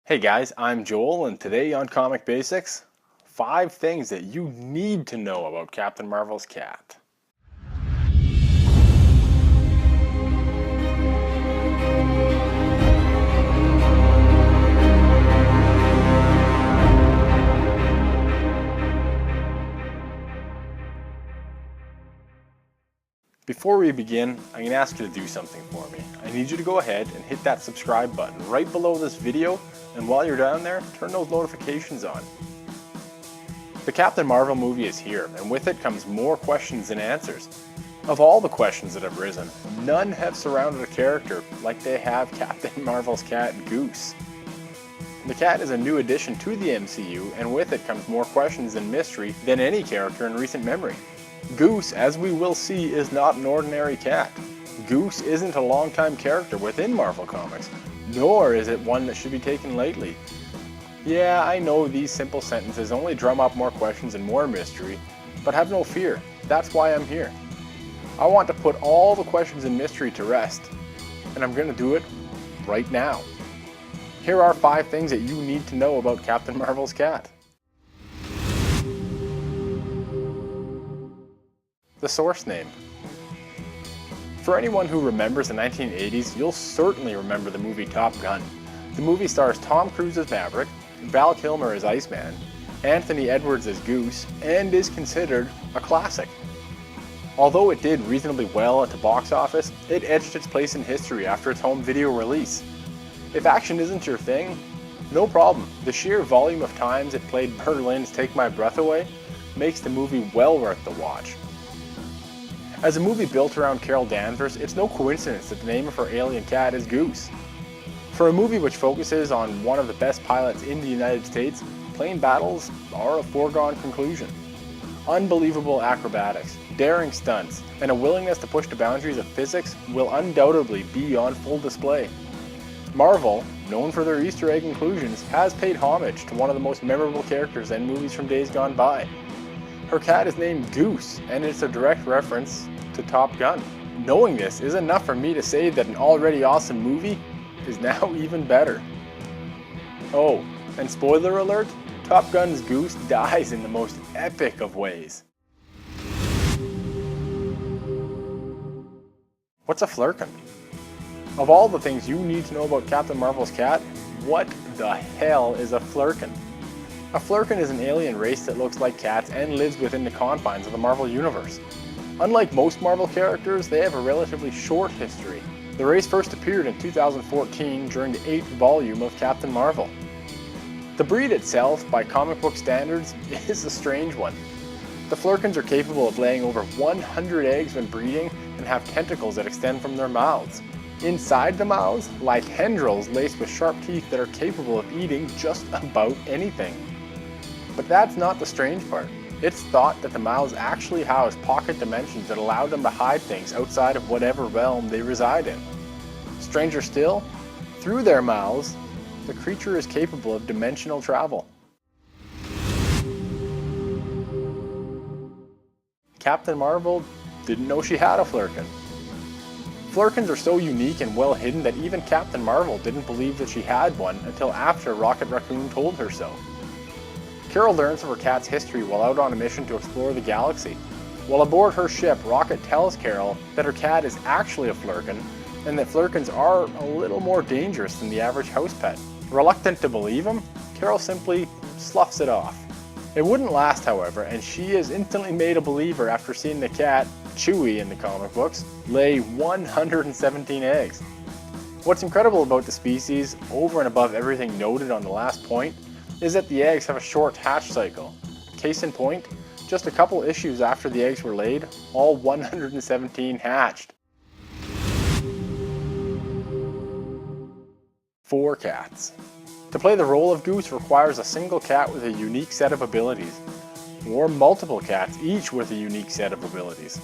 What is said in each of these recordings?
Hey guys, I'm Joel, and today on Comic Basics, 5 things that you need to know about Captain Marvel's cat. Before we begin, I'm going to ask you to do something for me. I need you to go ahead and hit that subscribe button right below this video, and while you're down there, turn those notifications on. The Captain Marvel movie is here, and with it comes more questions than answers. Of all the questions that have risen, none have surrounded a character like they have Captain Marvel's cat, Goose. The cat is a new addition to the MCU, and with it comes more questions and mystery than any character in recent memory. Goose, as we will see, is not an ordinary cat. Goose isn't a longtime character within Marvel Comics, nor is it one that should be taken lightly. Yeah, I know these simple sentences only drum up more questions and more mystery, but have no fear, that's why I'm here. I want to put all the questions and mystery to rest, and I'm going to do it right now. Here are 5 things that you need to know about Captain Marvel's cat. The source name. For anyone who remembers the 1980s, you'll certainly remember the movie Top Gun. The movie stars Tom Cruise as Maverick, Val Kilmer as Iceman, Anthony Edwards as Goose, and is considered a classic. Although it did reasonably well at the box office, it edged its place in history after its home video release. If action isn't your thing, no problem. The sheer volume of times it played Berlin's Take My Breath Away makes the movie well worth the watch. As a movie built around Carol Danvers, it's no coincidence that the name of her alien cat is Goose. For a movie which focuses on one of the best pilots in the United States, plane battles are a foregone conclusion. Unbelievable acrobatics, daring stunts, and a willingness to push the boundaries of physics will undoubtedly be on full display. Marvel, known for their Easter egg inclusions, has paid homage to one of the most memorable characters in movies from days gone by. Her cat is named Goose, and it's a direct reference to Top Gun. Knowing this is enough for me to say that an already awesome movie is now even better. Oh, and spoiler alert, Top Gun's Goose dies in the most epic of ways. What's a flurkin? Of all the things you need to know about Captain Marvel's cat, what the hell is a flurkin? A flurkin is an alien race that looks like cats and lives within the confines of the Marvel Universe. Unlike most Marvel characters, they have a relatively short history. The race first appeared in 2014 during the 8th volume of Captain Marvel. The breed itself, by comic book standards, is a strange one. The flurkins are capable of laying over 100 eggs when breeding and have tentacles that extend from their mouths. Inside the mouths lie tendrils laced with sharp teeth that are capable of eating just about anything. But that's not the strange part. It's thought that the mouths actually house pocket dimensions that allow them to hide things outside of whatever realm they reside in. Stranger still, through their mouths, the creature is capable of dimensional travel. Captain Marvel didn't know she had a flurkin. Flurkins are so unique and well hidden that even Captain Marvel didn't believe that she had one until after Rocket Raccoon told her so. Carol learns of her cat's history while out on a mission to explore the galaxy. While aboard her ship, Rocket tells Carol that her cat is actually a flurkin, and that flurkins are a little more dangerous than the average house pet. Reluctant to believe him, Carol simply sloughs it off. It wouldn't last, however, and she is instantly made a believer after seeing the cat, Chewie in the comic books, lay 117 eggs. What's incredible about the species, over and above everything noted on the last point, is that the eggs have a short hatch cycle. Case in point, just a couple issues after the eggs were laid, all 117 hatched. 4 cats. To play the role of Goose requires a single cat with a unique set of abilities, or multiple cats, each with a unique set of abilities.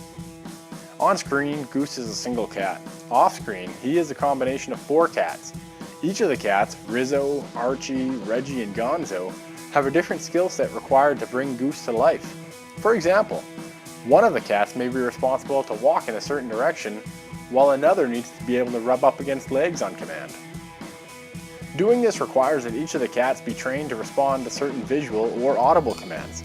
On screen, Goose is a single cat. Off screen, he is a combination of 4 cats. Each of the cats, Rizzo, Archie, Reggie, and Gonzo, have a different skill set required to bring Goose to life. For example, one of the cats may be responsible to walk in a certain direction, while another needs to be able to rub up against legs on command. Doing this requires that each of the cats be trained to respond to certain visual or audible commands.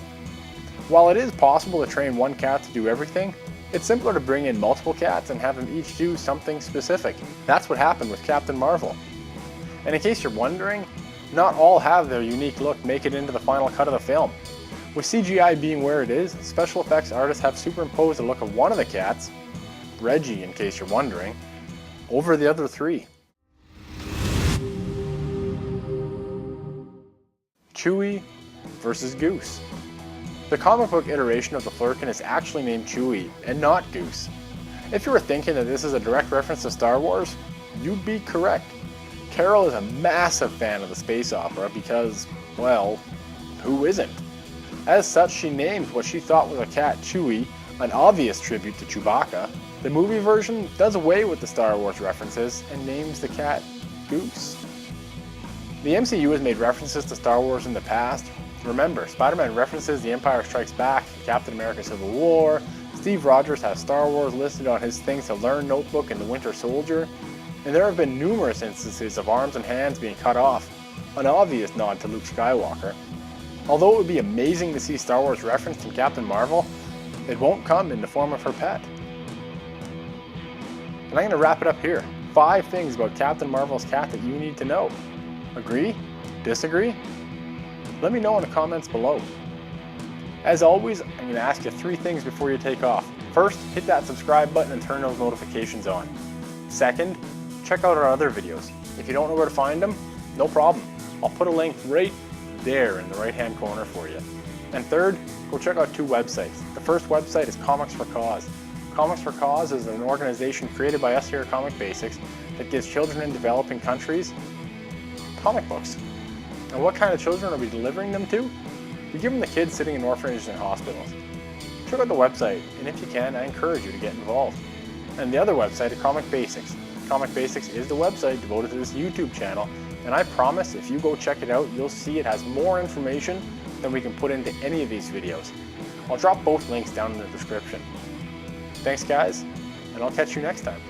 While it is possible to train one cat to do everything, it's simpler to bring in multiple cats and have them each do something specific. That's what happened with Captain Marvel. And in case you're wondering, not all have their unique look make it into the final cut of the film. With CGI being where it is, special effects artists have superimposed the look of one of the cats, Reggie in case you're wondering, over the other three. Chewie versus Goose. The comic book iteration of the Flurkin is actually named Chewie and not Goose. If you were thinking that this is a direct reference to Star Wars, you'd be correct. Carol is a massive fan of the space opera because, well, who isn't? As such, she named what she thought was a cat Chewie, an obvious tribute to Chewbacca. The movie version does away with the Star Wars references and names the cat Goose. The MCU has made references to Star Wars in the past. Remember, Spider-Man references The Empire Strikes Back, Captain America Civil War, Steve Rogers has Star Wars listed on his Things to Learn notebook in The Winter Soldier, and there have been numerous instances of arms and hands being cut off, an obvious nod to Luke Skywalker. Although it would be amazing to see Star Wars referenced in Captain Marvel, it won't come in the form of her pet. And I'm going to wrap it up here. 5 things about Captain Marvel's cat that you need to know. Agree? Disagree? Let me know in the comments below. As always, I'm going to ask you 3 things before you take off. First, hit that subscribe button and turn those notifications on. Second, check out our other videos. If you don't know where to find them, no problem. I'll put a link right there in the right hand corner for you. And third, go check out 2 websites. The first website is Comics for Cause. Comics for Cause is an organization created by us here at Comic Basics that gives children in developing countries comic books. And what kind of children are we delivering them to? We give them to kids sitting in orphanages and hospitals. Check out the website, and if you can, I encourage you to get involved. And the other website is Comic Basics. Comic Basics is the website devoted to this YouTube channel, and I promise if you go check it out, you'll see it has more information than we can put into any of these videos. I'll drop both links down in the description. Thanks guys, and I'll catch you next time.